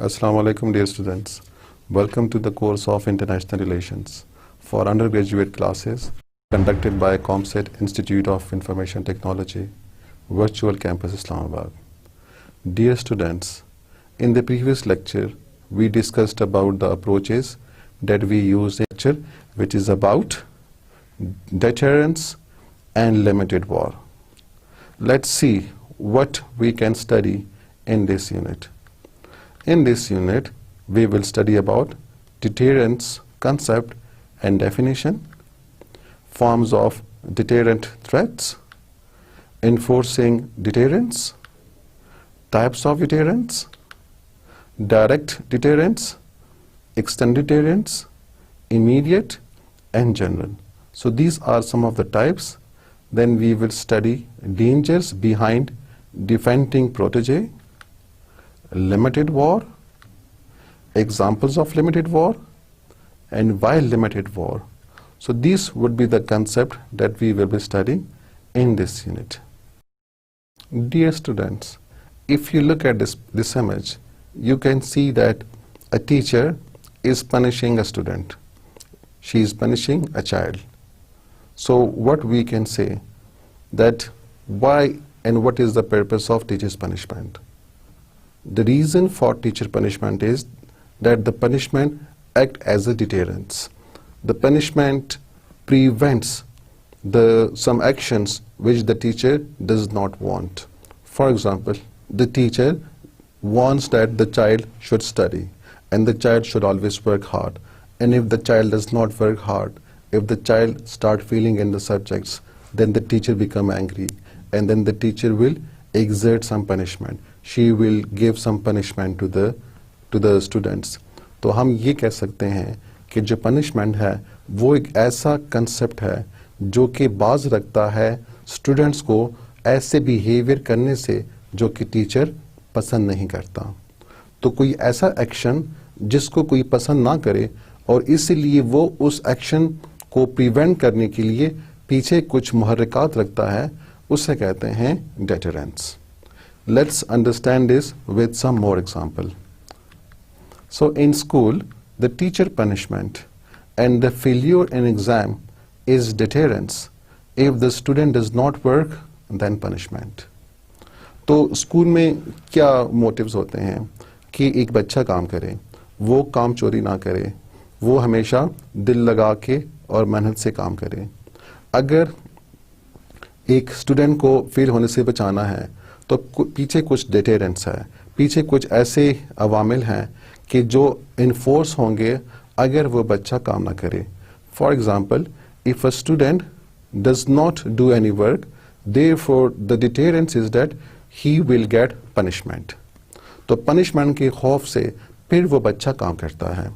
Assalamu alaikum, dear students. Welcome to the course of International Relations for undergraduate classes conducted by ComSet Institute of Information Technology, Virtual Campus Islamabad. Dear students, in the previous lecture, we discussed about the approaches that we use in lecture, which is about deterrence and limited war. Let's see what we can study in this unit. In this unit, we will study about deterrence concept and definition, forms of deterrent threats, enforcing deterrence, types of deterrence, direct deterrence, extended deterrence, immediate, and general. So these are some of the types. Then we will study dangers behind defending protege, limited war, examples of limited war, and why limited war. So these would be the concept that we will be studying in this unit. Dear students, if you look at this image, you can see that a teacher is punishing a student. She is punishing a child. So what we can say that why and what is the purpose of teacher's punishment? The reason for teacher punishment is that the punishment acts as a deterrence. The punishment prevents some actions which the teacher does not want. For example, the teacher wants that the child should study and the child should always work hard. And if the child does not work hard, if the child starts failing in the subjects, then the teacher becomes angry and then the teacher will exert some punishment. She will give some punishment to the students. تو ہم یہ کہہ سکتے ہیں کہ جو punishment ہے وہ ایک ایسا کنسپٹ ہے جو کہ باز رکھتا ہے اسٹوڈنٹس کو ایسے بیہیویئر کرنے سے جو کہ ٹیچر پسند نہیں کرتا. تو کوئی ایسا ایکشن جس کو کوئی پسند نہ کرے اور اسی لیے وہ اس ایکشن کو پریونٹ کرنے کے لیے پیچھے کچھ محرکات رکھتا ہے, اسے کہتے ہیں deterrence. Let's understand this with some more example. So in school, the teacher punishment and the failure in exam is deterrence. If the student does not work, then punishment. تو اسکول میں کیا موٹیوز ہوتے ہیں کہ ایک بچہ کام کرے, وہ کام چوری نہ کرے, وہ ہمیشہ دل لگا کے اور محنت سے کام کرے. اگر ایک اسٹوڈنٹ کو فیل ہونے سے بچانا ہے تو پیچھے کچھ ڈیٹرنس ہے, پیچھے کچھ ایسے عوامل ہیں کہ جو انفورس ہوں گے اگر وہ بچہ کام نہ کرے. For example, if a student does not do any work, therefore the deterrence is that he will get punishment. تو پنشمنٹ کے خوف سے پھر وہ بچہ کام کرتا ہے.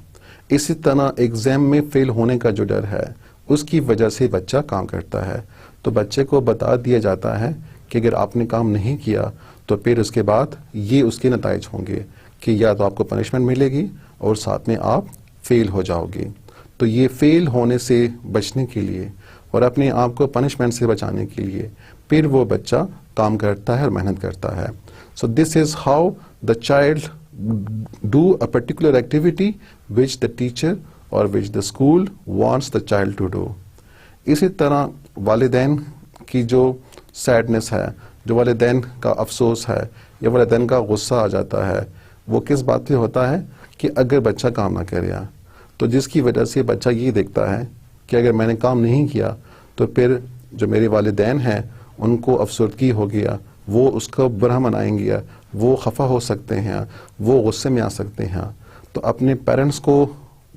اسی طرح ایگزام میں فیل ہونے کا جو ڈر ہے اس کی وجہ سے بچہ کام کرتا ہے. تو بچے کو بتا دیا جاتا ہے کہ اگر آپ نے کام نہیں کیا تو پھر اس کے بعد یہ اس کے نتائج ہوں گے کہ یا تو آپ کو پنشمنٹ ملے گی اور ساتھ میں آپ فیل ہو جاؤ گے. تو یہ فیل ہونے سے بچنے کے لیے اور اپنے آپ کو پنشمنٹ سے بچانے کے لیے پھر وہ بچہ کام کرتا ہے اور محنت کرتا ہے. So this is how the child do a particular activity which the teacher اور which the school wants the child to do. اسی طرح والدین کی جو سیڈنس ہے, جو والدین کا افسوس ہے یا والدین کا غصہ آ جاتا ہے, وہ کس بات پہ ہوتا ہے کہ اگر بچہ کام نہ کرے, تو جس کی وجہ سے بچہ یہ دیکھتا ہے کہ اگر میں نے کام نہیں کیا تو پھر جو میرے والدین ہیں ان کو افسردگی ہو گیا, وہ اس کو برا منائیں گے, وہ خفا ہو سکتے ہیں, وہ غصے میں آ سکتے ہیں. تو اپنے پیرنٹس کو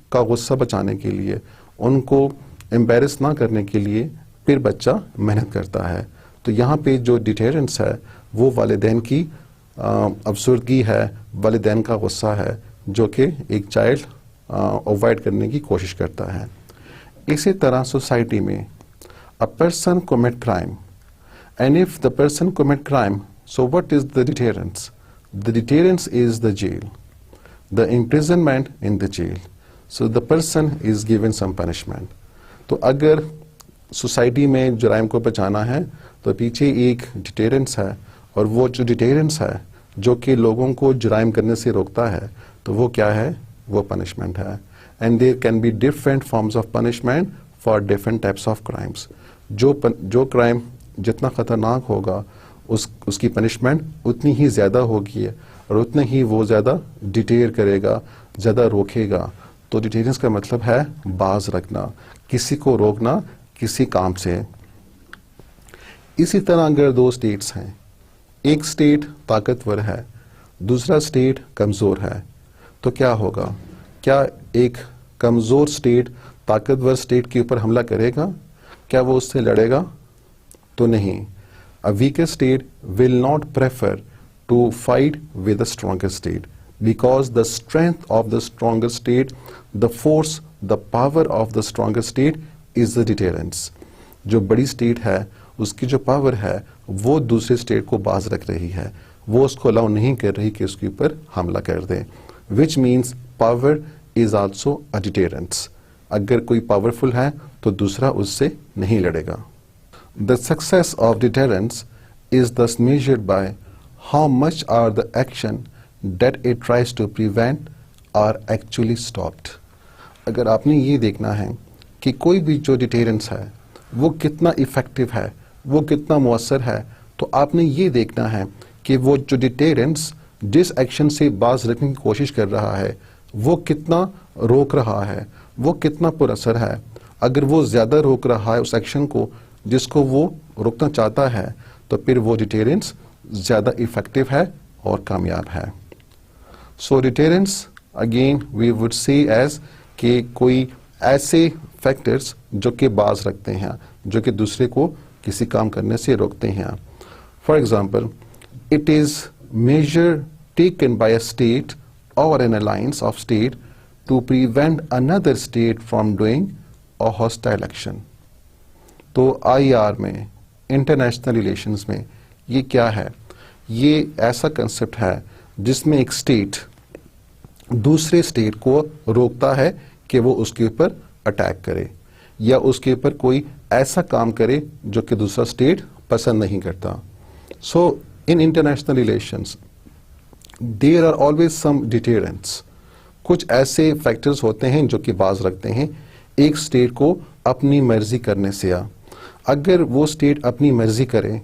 کا غصہ بچانے کے لیے, ان کو امبیرس نہ کرنے کے لیے پھر بچہ محنت کرتا ہے. تو یہاں پہ جو ڈیٹرنس ہے وہ والدین کی افسردگی ہے, والدین کا غصہ ہے جو کہ ایک چائلڈ اوائڈ کرنے کی کوشش کرتا ہے. اسی طرح سوسائٹی میں a person commit crime and if the person commit crime, so what is the deterrence? The deterrence is the jail, the imprisonment in the jail. So the person is given some punishment. تو اگر society میں جرائم کو بچانا ہے تو پیچھے ایک ڈیٹرنس ہے, اور وہ جو ڈیٹرنس ہے جو کہ لوگوں کو جرائم کرنے سے روکتا ہے, تو وہ کیا ہے؟ وہ پنشمنٹ ہے. And there can be different forms of punishment for different types of crimes. جو کرائم جتنا خطرناک ہوگا اس کی پنشمنٹ اتنی ہی زیادہ ہوگی اور اتنا ہی وہ زیادہ ڈیٹیئر کرے گا, زیادہ روکے گا. تو ڈیٹیرنس کا مطلب ہے باز رکھنا, کسی کو روکنا کسی کام سے. اسی طرح اگر دو اسٹیٹس ہیں, ایک اسٹیٹ طاقتور ہے, دوسرا اسٹیٹ کمزور ہے, تو کیا ہوگا؟ کیا ایک کمزور اسٹیٹ طاقتور اسٹیٹ کے اوپر حملہ کرے گا؟ کیا وہ اس سے لڑے گا؟ تو نہیں. A weaker state will not prefer to fight with the stronger state, because the strength of the stronger state, the force, the power of the stronger state is the deterrence. جو بڑی اسٹیٹ ہے اس کی جو power ہے وہ دوسرے state کو باز رکھ رہی ہے, وہ اس کو الاؤ نہیں کر رہی کہ اس کے اوپر حملہ کر دے. which means power is also a deterrence. اگر کوئی پاورفل ہے تو دوسرا اس سے نہیں لڑے گا. The success of deterrence is thus measured by how much are the action that it tries to prevent are actually stopped. اگر آپ نے یہ دیکھنا ہے کہ کوئی بھی جو ڈیٹیرنس ہے وہ کتنا افیکٹو ہے, وہ کتنا مؤثر ہے, تو آپ نے یہ دیکھنا ہے کہ وہ جو ڈیٹیرنس جس ایکشن سے باز رکھنے کی کوشش کر رہا ہے وہ کتنا روک رہا ہے, وہ کتنا پر اثر ہے. اگر وہ زیادہ روک رہا ہے اس ایکشن کو جس کو وہ روکنا چاہتا ہے تو پھر وہ ڈیٹیرنس زیادہ افیکٹو ہے اور کامیاب ہے. So deterrence again we would see as کہ کوئی ایسے فیکٹرز جو کہ باز رکھتے ہیں, جو کہ دوسرے کو کسی کام کرنے سے روکتے ہیں. For example, it is major taken by a state اور N alliance of state to prevent another state from doing a hostile action. تو آئی آر میں, انٹرنیشنل ریلیشنز میں یہ کیا ہے؟ یہ ایسا کنسپٹ ہے جس میں ایک اسٹیٹ دوسرے اسٹیٹ کو روکتا ہے کہ وہ اس کے اوپر اٹیک کرے یا اس کے اوپر کوئی ایسا کام کرے جو کہ دوسرا اسٹیٹ پسند نہیں کرتا. So in international relations there are always some deterrence. کچھ ایسے فیکٹرز ہوتے ہیں جو کہ باز رکھتے ہیں ایک اسٹیٹ کو اپنی مرضی کرنے سے. اگر وہ اسٹیٹ اپنی مرضی کرے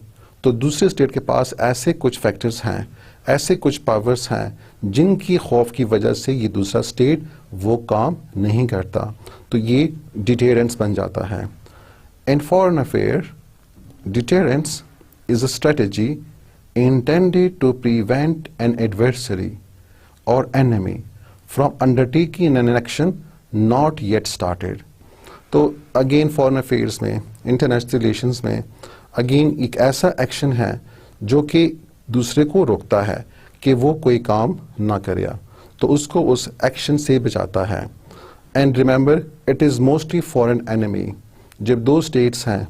تو دوسرے اسٹیٹ کے پاس ایسے کچھ فیکٹرز ہیں, ایسے کچھ پاورز ہیں جن کی خوف کی وجہ سے یہ دوسرا اسٹیٹ وہ کام نہیں کرتا, تو یہ ڈیٹیرنس بن جاتا ہے. In foreign affairs, deterrence is a strategy intended to prevent an adversary or enemy from undertaking an action not yet started. تو اگین فارن افیئرس میں, انٹرنیشنل ریلیشنز میں اگین ایک ایسا ایکشن ہے جو کہ دوسرے کو روکتا ہے کہ وہ کوئی کام نہ کرے, تو اس کو اس ایکشن سے بچاتا ہے. And remember it is mostly foreign enemy. جب دو اسٹیٹس ہیں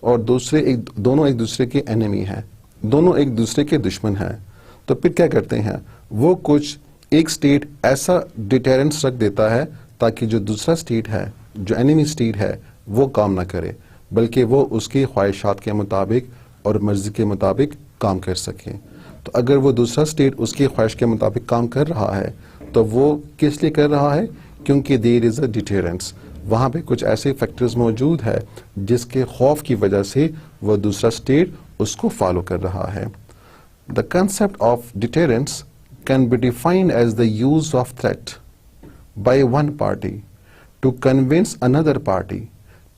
اور دونوں ایک دوسرے کے اینیمی ہیں, دونوں ایک دوسرے کے دشمن ہیں, تو پھر کیا کرتے ہیں وہ کچھ ایک اسٹیٹ ایسا ڈیٹیرنس رکھ دیتا ہے تاکہ جو دوسرا اسٹیٹ ہے, جو اینیمی اسٹیٹ ہے, وہ کام نہ کرے بلکہ وہ اس کی خواہشات کے مطابق اور مرضی کے مطابق کام کر سکے. تو اگر وہ دوسرا اسٹیٹ اس کی خواہش کے مطابق کام کر رہا ہے تو وہ کس لیے کر رہا ہے؟ کیونکہ دیر از اے ڈیٹیرنس. وہاں پہ کچھ ایسے فیکٹرز موجود ہے جس کے خوف کی وجہ سے وہ دوسرا اسٹیٹ اس کو فالو کر رہا ہے. The concept of deterrence can be defined as the use of threat by one party to convince another party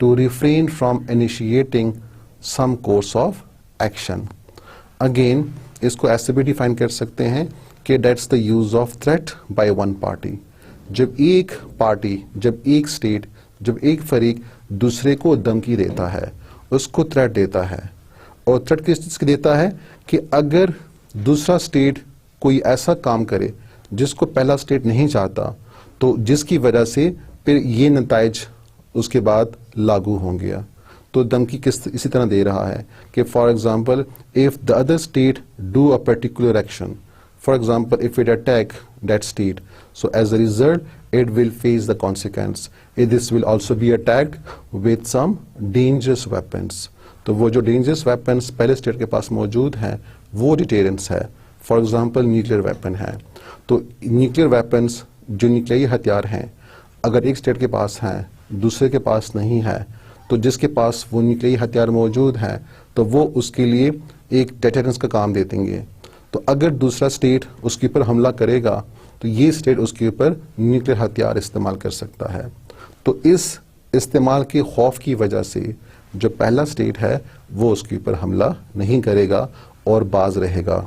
to refrain from initiating some course of action. Again اس کو ایسے بھی ڈیفائن کر سکتے ہیں کہ that's the use of threat by one party. جب ایک پارٹی, جب ایک اسٹیٹ, جب ایک فریق دوسرے کو دھمکی دیتا ہے, اس کو تھریٹ دیتا ہے, اور تھریٹ کس چیز کی دیتا ہے کہ اگر دوسرا اسٹیٹ کوئی ایسا کام کرے جس کو پہلا اسٹیٹ نہیں چاہتا تو جس کی وجہ سے پھر یہ نتائج اس کے بعد لاگو ہوں گے. تو دھمکی اسی طرح دے رہا ہے کہ for example if the other state do a particular action, for example if it attack that state, so as a result it will face the consequence. This will also be attacked with some dangerous weapons. تو وہ جو dangerous weapons پہلے state کے پاس موجود ہیں وہ ڈیٹیرنس ہے. For example nuclear weapon ہے. تو نیوکلیر ویپنس جو نیوکلیائی ہتھیار ہیں اگر ایک اسٹیٹ کے پاس ہیں دوسرے کے پاس نہیں ہے تو جس کے پاس وہ نیوکلیائی ہتھیار موجود ہیں تو وہ اس کے لیے ایک ڈیٹرنس کا کام دیتے گے. تو اگر دوسرا اسٹیٹ اس کے اوپر حملہ کرے گا تو یہ اسٹیٹ اس کے اوپر نیوکلیر ہتھیار استعمال کر سکتا ہے. تو اس استعمال کے خوف کی وجہ سے جو پہلا اسٹیٹ ہے وہ اس کے اوپر حملہ نہیں کرے گا اور باز رہے گا.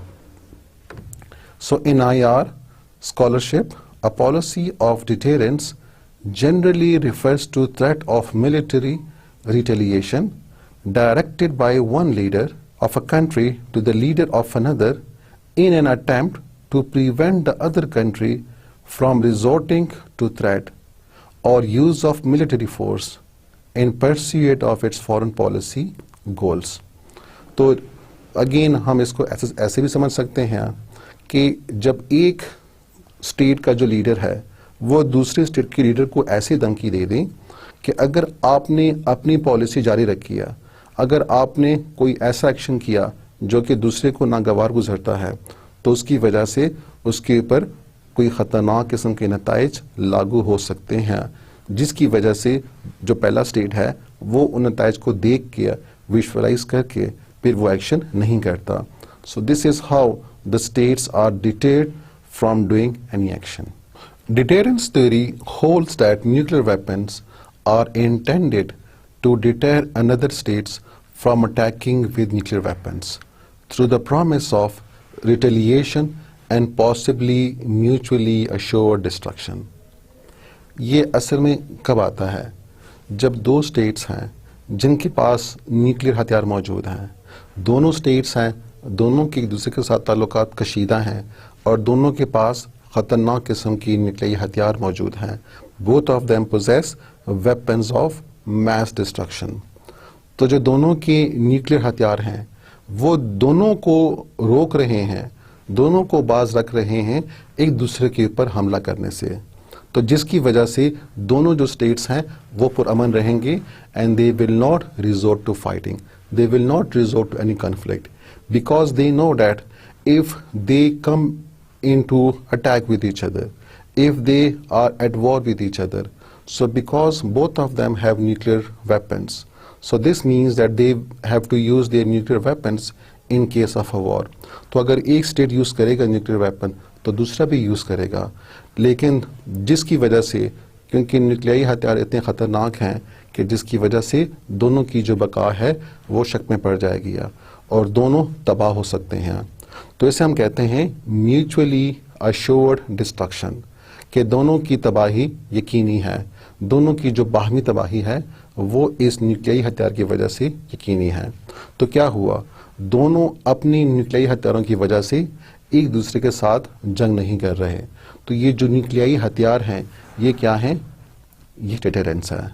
So in IR scholarship, a policy of deterrence generally refers to threat of military retaliation directed by one leader of a country to the leader of another in an attempt to prevent the other country from resorting to threat or use of military force in pursuit of its foreign policy goals. تو again ہم اس کو ایسے بھی سمجھ سکتے ہیں کہ جب ایک اسٹیٹ کا جو لیڈر ہے وہ دوسرے اسٹیٹ کے لیڈر کو ایسی دھمکی دے دیں کہ اگر آپ نے اپنی پالیسی جاری رکھی ہے، اگر آپ نے کوئی ایسا ایکشن کیا جو کہ دوسرے کو ناگوار گزرتا ہے تو اس کی وجہ سے اس کے اوپر کوئی خطرناک قسم کے نتائج لاگو ہو سکتے ہیں، جس کی وجہ سے جو پہلا اسٹیٹ ہے وہ ان نتائج کو دیکھ کے ویژولاائز کر کے پھر وہ ایکشن نہیں کرتا. So this is how the states are deterred from doing any action. Deterrence theory holds that nuclear weapons are intended to deter another states from attacking with nuclear weapons through the promise of retaliation and possibly mutually assured destruction. یہ اصل میں کب آتا ہے؟ جب دو status ہیں جن کے پاس نیوکلیر ہتھیار موجود ہیں، دونوں اسٹیٹس ہیں، دونوں کے ایک دوسرے کے ساتھ تعلقات کشیدہ ہیں اور دونوں کے پاس خطرناک قسم کی نیوکلیائی ہتھیار موجود ہیں. Both of them possess weapons of mass destruction. تو جو دونوں کے نیوکلیر ہتھیار ہیں وہ دونوں کو روک رہے ہیں، دونوں کو باز رکھ رہے ہیں ایک دوسرے کے اوپر حملہ کرنے سے. تو جس کی وجہ سے دونوں جو اسٹیٹس ہیں وہ پرامن رہیں گے and they will not resort to fighting, they will not resort to any conflict because they know that if they come into attack with each other, if they are at war with each other, so because both of them have nuclear weapons, so this means that they have to use their nuclear weapons in case of a war. تو اگر ایک state use کرے گا nuclear weapon تو دوسرا بھی use کرے گا، لیکن جس کی وجہ سے کیونکہ نیوکلیائی ہتھیار اتنے خطرناک ہیں کہ جس کی وجہ سے دونوں کی جو بقا ہے وہ شک میں پڑ جائے گی اور دونوں تباہ ہو سکتے ہیں. تو اسے ہم کہتے ہیں میوچولی اشورڈ ڈسٹرکشن، کہ دونوں کی تباہی یقینی ہے، دونوں کی جو باہمی تباہی ہے وہ اس نیوکلیائی ہتھیار کی وجہ سے یقینی ہے. تو کیا ہوا؟ دونوں اپنی نیوکلیائی ہتھیاروں کی وجہ سے ایک دوسرے کے ساتھ جنگ نہیں کر رہے. تو یہ جو نیوکلیائی ہتھیار ہیں یہ کیا ہیں؟ یہ ڈیٹرنس ہے،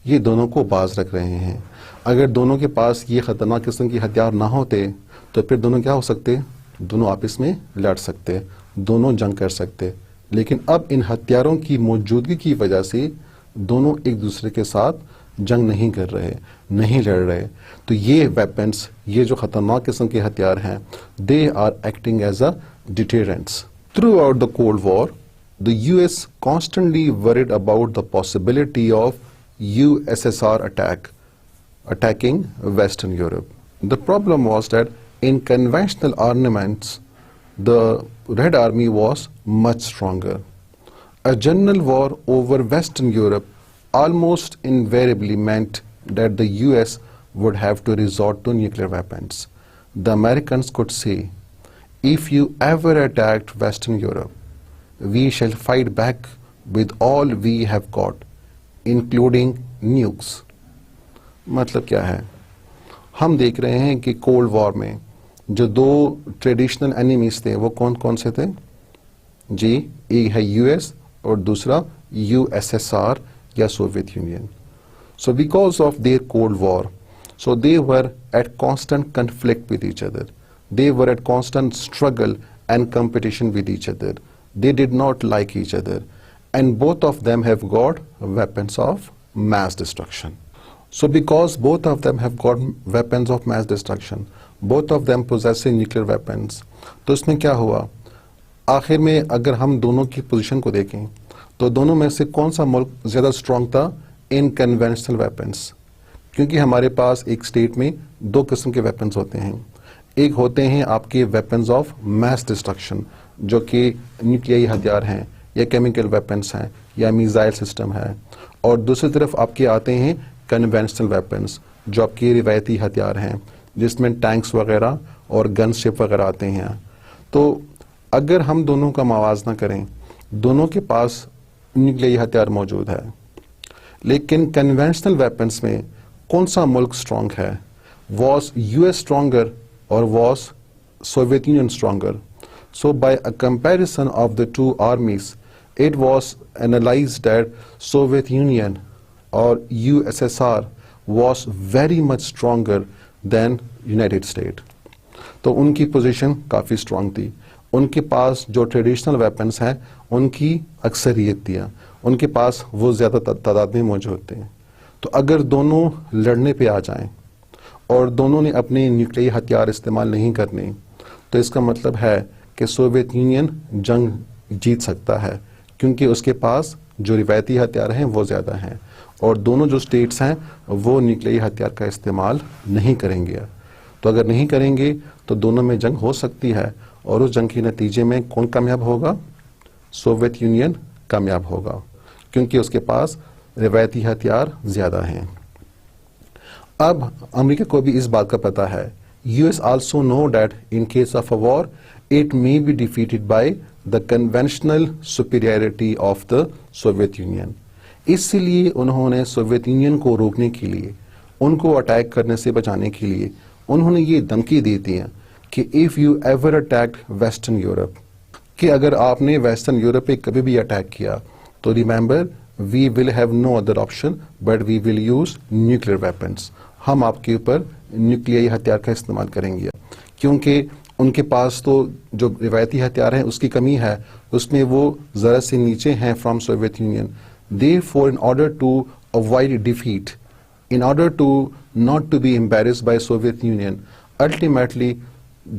یہ دونوں کو باز رکھ رہے ہیں. اگر دونوں کے پاس یہ خطرناک قسم کے ہتھیار نہ ہوتے تو پھر دونوں کیا ہو سکتے؟ دونوں آپس میں لڑ سکتے، دونوں جنگ کر سکتے. لیکن اب ان ہتھیاروں کی موجودگی کی وجہ سے دونوں ایک دوسرے کے ساتھ جنگ نہیں کر رہے، نہیں لڑ رہے. تو یہ ویپنس، یہ جو خطرناک قسم کے ہتھیار ہیں، they are acting as a deterrence. Throughout the cold war the US constantly worried about the possibility of USSR attacking Western Europe. The problem was that in conventional armaments, the Red Army was much stronger. A general war over Western Europe almost invariably meant that the US would have to resort to nuclear weapons. The Americans could say, if you ever attacked Western Europe, we shall fight back with all we have got, including nukes. مطلب کیا ہے؟ ہم دیکھ رہے ہیں کہ cold war میں جو دو ٹریڈیشنل اینیمیز تھے وہ کون کون سے تھے؟ جی، ایک ہے یو ایس اور دوسرا یو ایس ایس آر یا Soviet Union. So because of their cold war, so they were at constant conflict with each other, they were at constant struggle and competition with each other. They did not like each other, and both of them have got weapons of mass destruction. So because both of them have got weapons of mass destruction, both of them possessing nuclear weapons, تو اس میں کیا ہوا؟ آخر میں اگر ہم دونوں کی پوزیشن کو دیکھیں تو دونوں میں سے کون سا ملک زیادہ اسٹرانگ تھا ان کنونشنل ویپنس؟ کیونکہ ہمارے پاس ایک اسٹیٹ میں دو قسم کے ویپنس ہوتے ہیں. ایک ہوتے ہیں آپ کے ویپنز آف میس ڈسٹرکشن جو کہ نیوکلیائی ہتھیار ہیں یا کیمیکل ویپنس ہیں یا میزائل سسٹم ہے, اور دوسری طرف آپ کے آتے ہیں کنونشنل ویپنس جو آپ کے روایتی ہتھیار ہیں جس میں ٹینکس وغیرہ اور گن شپ وغیرہ آتے ہیں. تو اگر ہم دونوں کا موازنہ کریں, دونوں کے پاس نیوکلیائی ہتھیار موجود ہے, لیکن کنونشنل ویپنس میں کون سا ملک اسٹرانگ ہے؟ واز یو ایس اسٹرانگر اور was Soviet union stronger? So by a comparison of the two armies, it was analyzed that Soviet Union or USSR was very much stronger than United States. تو ان کی position کافی strong تھی. ان کے پاس جو traditional weapons ہیں ان کی اکثریت تھی, ان کے پاس وہ زیادہ تعداد میں موجود تھے. تو اگر دونوں لڑنے پہ آ جائیں اور دونوں نے اپنے نیوکلیائی ہتھیار استعمال نہیں کرنے, تو اس کا مطلب ہے کہ سوویت یونین جنگ جیت سکتا ہے, کیونکہ اس کے پاس جو روایتی ہتھیار ہیں وہ زیادہ ہیں اور دونوں جو اسٹیٹس ہیں وہ نیوکلیائی ہتھیار کا استعمال نہیں کریں گے. تو اگر نہیں کریں گے تو دونوں میں جنگ ہو سکتی ہے, اور اس جنگ کے نتیجے میں کون کامیاب ہوگا؟ سوویت یونین کامیاب ہوگا, کیونکہ اس کے پاس روایتی ہتھیار زیادہ ہیں. اب امریکہ کو بھی اس بات کا پتہ ہے. US also know that in case of a war, it may be defeated by the conventional superiority of the Soviet Union. اس لیے انہوں نے سوویت یونین کو روکنے کے لیے, ان کو اٹیک کرنے سے بچانے کے لیے انہوں نے یہ دھمکی دی تھی کہ if you ever attacked Western Europe, کہ اگر آپ نے ویسٹرن یورپ پہ کبھی بھی اٹیک کیا تو remember we will have no other option but we will use nuclear weapons. ہم آپ کے اوپر نیوکلیائی ہتھیار کا استعمال کریں گے, کیونکہ ان کے پاس تو جو روایتی ہتھیار ہیں اس کی کمی ہے, اس میں وہ ذرا سے نیچے ہیں from Soviet union. Therefore, in order to avoid defeat, in order to not to be embarrassed by Soviet Union, ultimately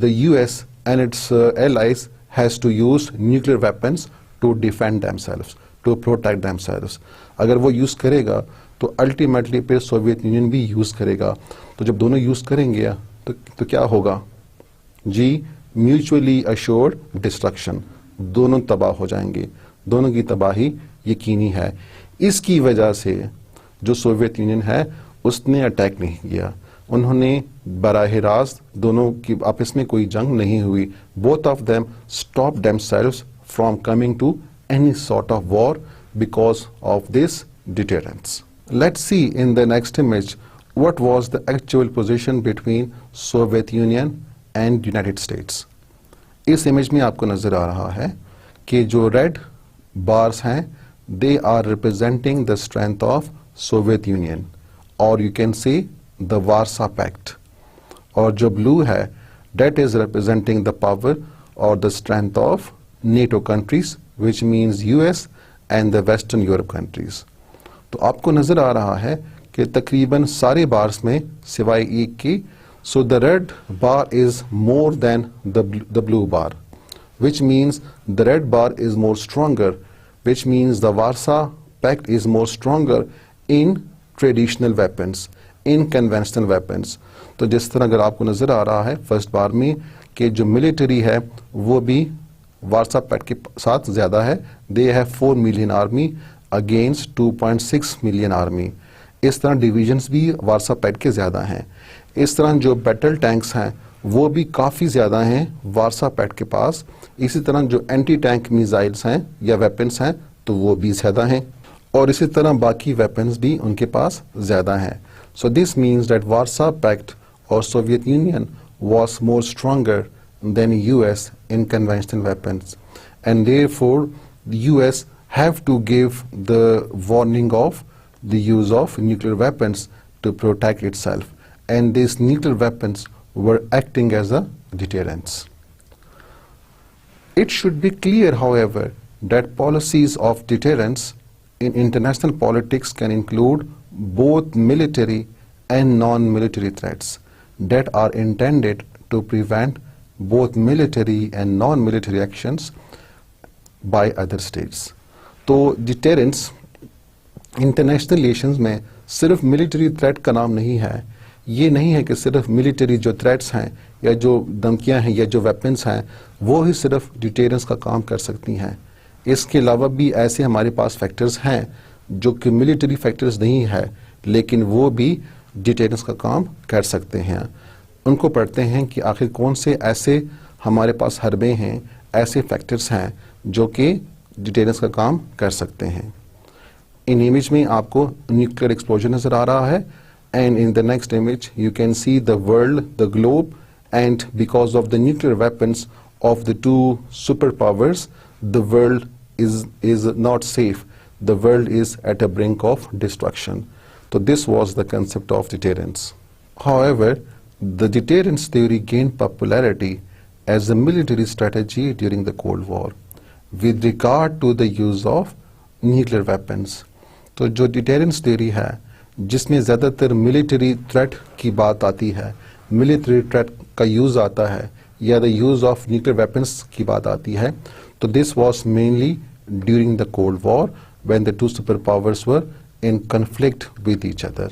the US and its allies has to use nuclear weapons to defend themselves, to protect themselves. اگر وہ use کرے گا تو ultimately پھر Soviet union بھی use کرے گا. تو جب دونوں یوز کریں گے تو کیا ہوگا جی؟ میوچولی اشورڈ ڈسٹرکشن, دونوں تباہ ہو جائیں گے, دونوں کی تباہی یقینی ہے. اس کی وجہ سے جو سوویت یونین ہے اس نے اٹیک نہیں کیا, انہوں نے براہ راست, دونوں کی آپس میں کوئی جنگ نہیں ہوئی. Both of them stop themselves from coming to any sort of war because of this deterrence. Let's see in the next image what was the actual position between Soviet Union and United States. اس image میں آپ کو نظر آ رہا ہے کہ جو ریڈ بارز ہیں they are representing the strength of Soviet Union, or you can say the Warsaw Pact. اور جو blue ہے that is representing the power or the strength of NATO countries, which means US and the Western Europe countries. تو آپ کو نظر آ رہا ہے کہ تقریباً سارے بارس میں سوائے ایک کی, so the red bar is more than the blue bar, which means the red bar is more stronger, which means the Warsaw Pact is more stronger in traditional weapons, in conventional weapons. تو جس طرح اگر آپ کو نظر آ رہا ہے فرسٹ بار میں کہ جو ملٹری ہے وہ بھی وارسا پیکٹ کے ساتھ زیادہ ہے. they have 4 million army against 2.6 million army. اس طرح ڈویژنز بھی وارسا پیکٹ کے زیادہ ہیں. اس طرح جو بیٹل ٹینکس ہیں وہ بھی کافی زیادہ ہیں وارسا پیکٹ کے پاس. اسی طرح جو اینٹی ٹینک میزائلز ہیں یا ویپنز ہیں تو وہ بھی زیادہ ہیں, اور اسی طرح باقی ویپنز بھی ان کے پاس زیادہ ہیں. So this means that Warsaw Pact or Soviet Union was more stronger than US in conventional weapons, and therefore the US have to give the warning of the use of nuclear weapons to protect itself, and these nuclear weapons were acting as a deterrence. It should be clear, however, that policies of deterrence in international politics can include both military and non-military threats that are intended to prevent both military and non-military actions by other states. تو deterrence international relations میں صرف military threat کا نام نہیں ہے. یہ نہیں ہے کہ صرف ملٹری جو تھریٹس ہیں یا جو دھمکیاں ہیں یا جو ویپنس ہیں وہ ہی صرف ڈیٹیرنس کا کام کر سکتی ہیں. اس کے علاوہ بھی ایسے ہمارے پاس فیکٹرز ہیں جو کہ ملٹری فیکٹرز نہیں ہے لیکن وہ بھی ڈیٹیرنس کا کام کر سکتے ہیں. ان کو پڑھتے ہیں کہ آخر کون سے ایسے ہمارے پاس حربے ہیں، ایسے فیکٹرز ہیں جو کہ ڈیٹیرنس کا کام کر سکتے ہیں. ان امیج میں آپ کو نیوکلیئر ایکسپلوژن نظر آ رہا ہے and in the next image you can see the world, the globe, and because of the nuclear weapons of the two super powers the world is not safe. The world is at a brink of destruction. So this was the concept of deterrence. However, the deterrence theory gained popularity as a military strategy during the Cold War with regard to the use of nuclear weapons. تو جو ڈیٹیرنس theory ہے جس میں زیادہ تر military threat کی بات آتی ہے، ملٹری تھریٹ کا یوز آتا ہے یا the use of nuclear weapons کی بات آتی ہے، تو this was mainly during the cold war when the two superpowers were in conflict with each other.